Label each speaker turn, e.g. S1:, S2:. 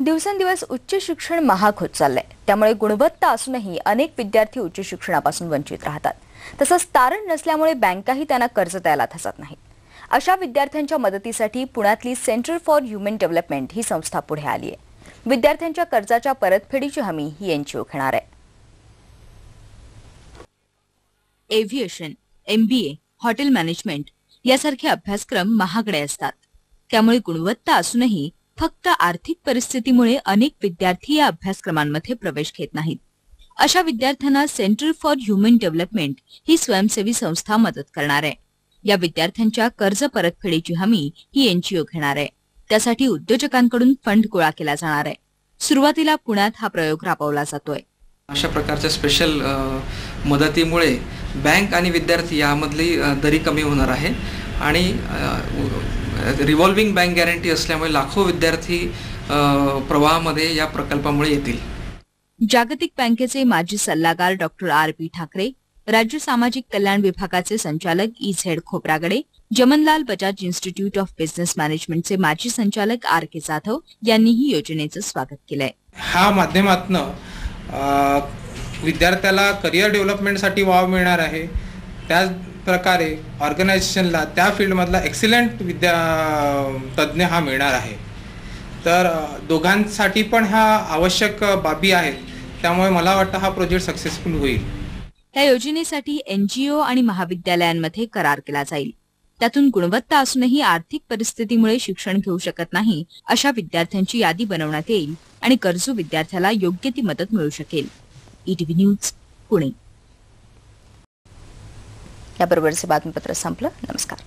S1: दिवसेंदिवस उच्च शिक्षण महाग होत चाललंय। त्यामुळे गुणवत्ता असूनही अनेक विद्यार्थी उच्च शिक्षणापासून वंचित राहतात। तसंच तारण नसल्यामुळे बँकाही त्यांना कर्ज द्यायला हसत नाहीत। अशा विद्यार्थ्यांच्या मदतीसाठी पुण्यातली सेंटर फॉर ह्युमन डेव्हलपमेंट ही संस्था पुढे आली आहे। विद्यार्थ्यांच्या कर्जाच्या परतफेडीची हमी ही एनजीओ घेणार आहे।
S2: एव्हिएशन, MBA, हॉटेल मॅनेजमेंट यासारखे अभ्यासक्रम महागडे असतात। त्यामुळे गुणवत्ता असूनही फक्त आर्थिक परिस्थितीमुळे अनेक विद्यार्थी या अभ्यासक्रमांमध्ये प्रवेश घेत नाहीत। अशा विद्यार्थ्यांना सेंटर फॉर ह्युमन डेव्हलपमेंट ही स्वयंसेवी संस्था मदत करणार आहे। या विद्यार्थ्यांच्या कर्ज परतफेडीची हमी ही एनजीओ घेणार आहे। त्यासाठी उद्योजकांकडून फंड गोळा केला जाणार आहे। सुरुवातीला पुण्यात हा प्रयोग राबवला जातोय।
S3: अशा प्रकारच्या स्पेशल मदतीमुळे बँक आणि विद्यार्थी यामधली दरी कमी होणार आहे आणि रिव्हॉल्विंग बँक गॅरंटी असल्यामुळे लाखो विद्यार्थी प्रवाहामध्ये या प्रकल्पामुळे येतील।
S2: जागतिक बँकेचे माजी सल्लागार डॉक्टर RB ठाकरे, राज्य सामाजिक कल्याण विभागाचे संचालक EZ Khobragade, Jamnalal Bajaj institute of business मॅनेजमेंटचे माजी संचालक RK जाधव यांनीही योजनेचं स्वागत केलंय।
S4: हा माध्यमातून विद्यार्थ्याला करिअर डेव्हलपमेंटसाठी वाव मिळणार आहे। त्याच प्रकारे ऑर्गनायझेशनला त्या फील्डमधला एक्सिलंट तज्ञ हा मिळणार आहे। तर दोघांसाठी पण हा आवश्यक बाबी आहेत। त्यामुळे मला वाटतं हा प्रोजेक्ट सक्सेसफुल होईल।
S2: या योजनेसाठी NGO आणि महाविद्यालयांमध्ये करार केला जाईल। त्यातून गुणवत्ता असूनही आर्थिक परिस्थितीमुळे शिक्षण घेऊ शकत नाही अशा विद्यार्थ्यांची यादी बनवण्यात येईल आणि गरजू विद्यार्थ्याला योग्य ती मदत मिळू शकेल। ETV news, Pune.
S1: याबरोबरचे बातमीपत्र संपलं। नमस्कार।